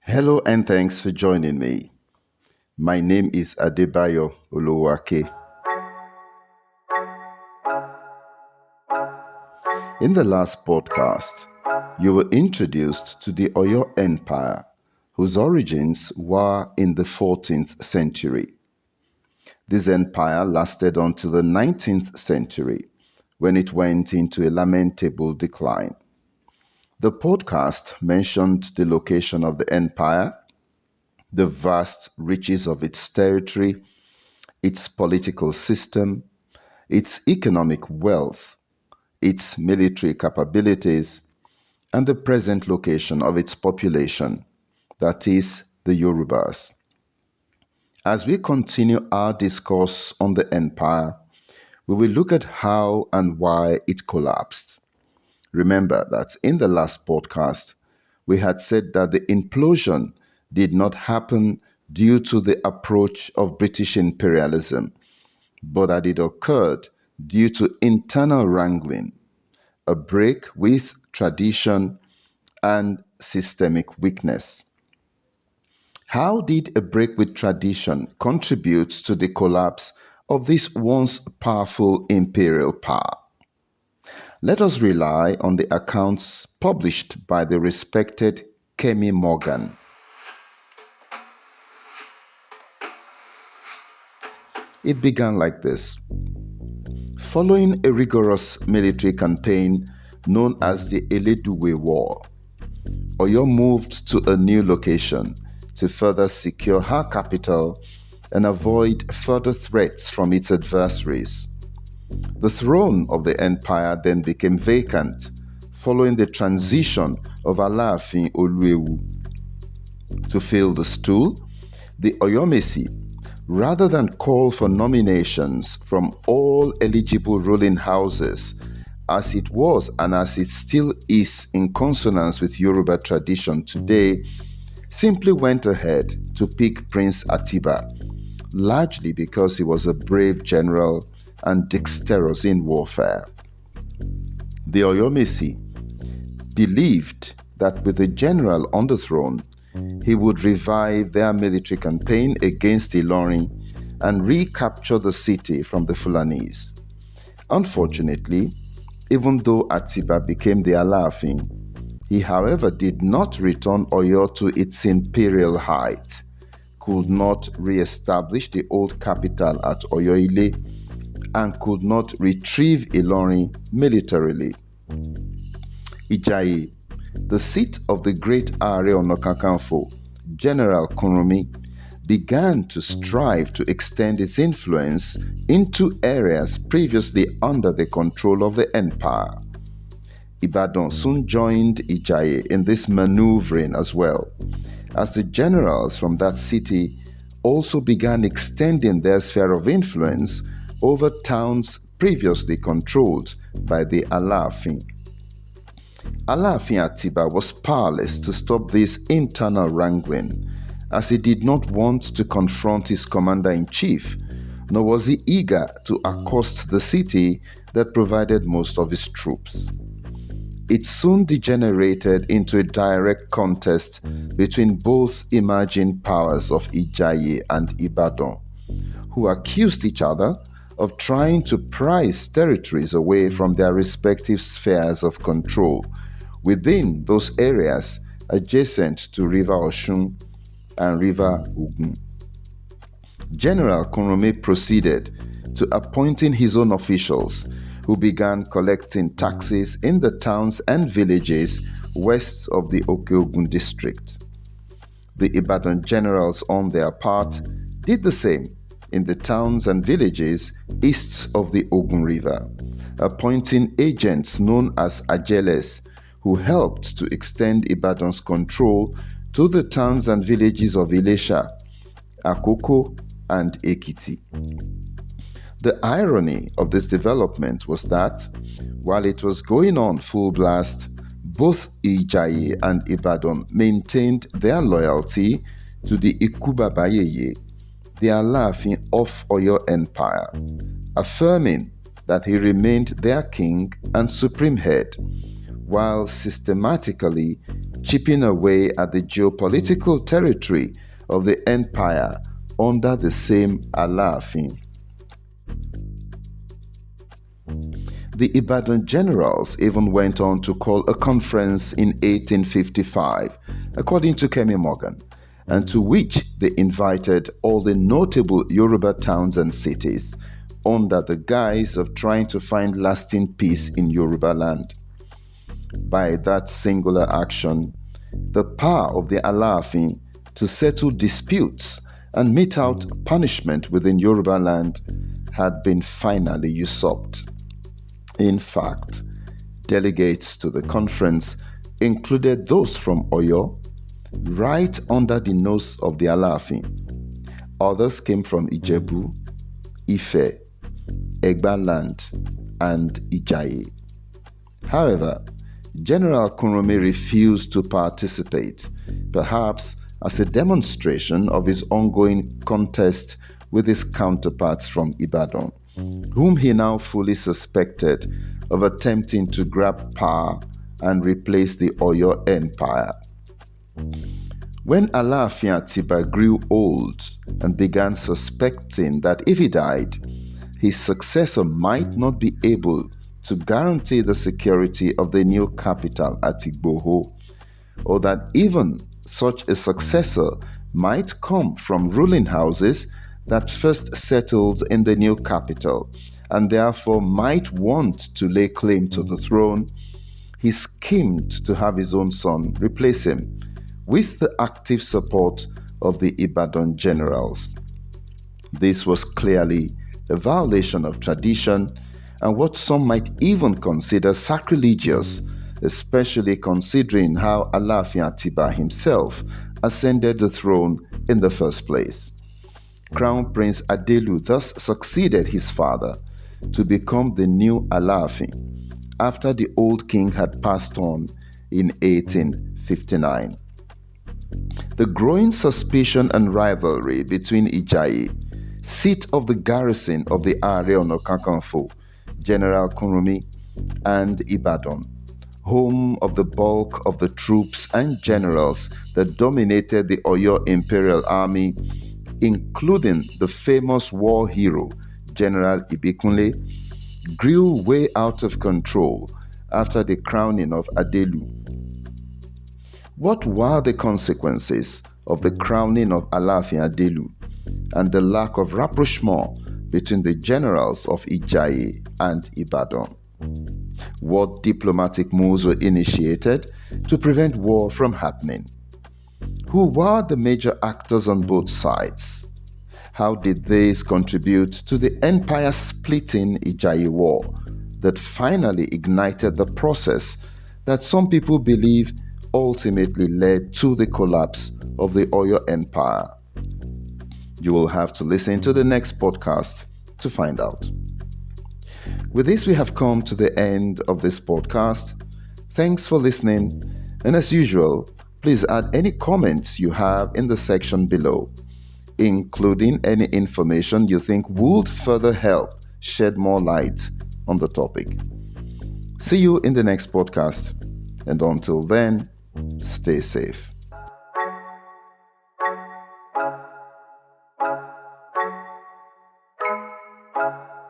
Hello and thanks for joining me. My name is Adebayo Oluwake. In the last podcast, you were introduced to the Oyo Empire, whose origins were in the 14th century. This empire lasted until the 19th century, when it went into a lamentable decline. The podcast mentioned the location of the empire, the vast reaches of its territory, its political system, its economic wealth, its military capabilities, and the present location of its population, that is, the Yorubas. As we continue our discourse on the empire, we will look at how and why it collapsed. Remember that in the last podcast, we had said that the implosion did not happen due to the approach of British imperialism, but that it occurred due to internal wrangling, a break with tradition, and systemic weakness. How did a break with tradition contribute to the collapse of this once powerful imperial power? Let us rely on the accounts published by the respected Kemi Morgan. It began like this. Following a rigorous military campaign known as the Eleduwe War, Oyo moved to a new location to further secure her capital and avoid further threats from its adversaries. The throne of the empire then became vacant following the transition of Alaafin Oluewu. To fill the stool, the Oyomesi, rather than call for nominations from all eligible ruling houses, as it was and as it still is in consonance with Yoruba tradition today, simply went ahead to pick Prince Atiba, largely because he was a brave general and dexterous in warfare. The Oyomesi believed that with the general on the throne, he would revive their military campaign against Ilorin and recapture the city from the Fulanese. Unfortunately, even though Atiba became the Alaafin, he however did not return Oyo to its imperial height, could not re-establish the old capital at Oyo-Ile, and could not retrieve Ilorin militarily. Ijaye, the seat of the great Are Ona Kakanfo, General Kunrumi, began to strive to extend its influence into areas previously under the control of the empire. Ibadan soon joined Ijaye in this maneuvering as well, as the generals from that city also began extending their sphere of influence over towns previously controlled by the Alaafin. Alaafin Atiba was powerless to stop this internal wrangling, as he did not want to confront his commander-in-chief, nor was he eager to accost the city that provided most of his troops. It soon degenerated into a direct contest between both emerging powers of Ijaye and Ibadan, who accused each other of trying to prize territories away from their respective spheres of control within those areas adjacent to River Oshun and River Ogun. General Kunrumi proceeded to appointing his own officials, who began collecting taxes in the towns and villages west of the Oke-Ogun district. The Ibadan generals, on their part, did the same in the towns and villages east of the Ogun River, appointing agents known as Ajeles, who helped to extend Ibadan's control to the towns and villages of Ilesha, Akoko, and Ekiti. The irony of this development was that, while it was going on full blast, both Ijaye and Ibadan maintained their loyalty to the Ikuba Bayeye, the Alaafin of Oyo Empire, affirming that he remained their king and supreme head, while systematically chipping away at the geopolitical territory of the empire under the same Alaafin. The Ibadan generals even went on to call a conference in 1855, according to Kemi Morgan, and to which they invited all the notable Yoruba towns and cities under the guise of trying to find lasting peace in Yorubaland. By that singular action, the power of the Alaafin to settle disputes and mete out punishment within Yorubaland had been finally usurped. In fact, delegates to the conference included those from Oyo, right under the nose of the Alaafin. Others came from Ijebu, Ife, Egbaland, and Ijaye. However, General Kunromi refused to participate, perhaps as a demonstration of his ongoing contest with his counterparts from Ibadan, whom he now fully suspected of attempting to grab power and replace the Oyo Empire. When Alaafin Atiba grew old and began suspecting that if he died, his successor might not be able to guarantee the security of the new capital at Igboho, or that even such a successor might come from ruling houses that first settled in the new capital and therefore might want to lay claim to the throne, he schemed to have his own son replace him with the active support of the Ibadan generals. This was clearly a violation of tradition and what some might even consider sacrilegious, especially considering how Alaafin Atiba himself ascended the throne in the first place. Crown Prince Adelu thus succeeded his father to become the new Alaafin after the old king had passed on in 1859. The growing suspicion and rivalry between Ijaye, seat of the garrison of the Are Ona Kakanfo, General Kunromi, and Ibadan, home of the bulk of the troops and generals that dominated the Oyo Imperial Army, including the famous war hero General Ibikunle, grew way out of control after the crowning of Adelu. What were the consequences of the crowning of Alaafin Adelu and the lack of rapprochement between the generals of Ijaye and Ibadan? What diplomatic moves were initiated to prevent war from happening? Who were the major actors on both sides? How did these contribute to the empire-splitting Ijaye War that finally ignited the process that some people believe ultimately led to the collapse of the Oyo Empire? You will have to listen to the next podcast to find out. With this, we have come to the end of this podcast. Thanks for listening, and as usual, please add any comments you have in the section below, including any information you think would further help shed more light on the topic. See you in the next podcast, and until then, stay safe.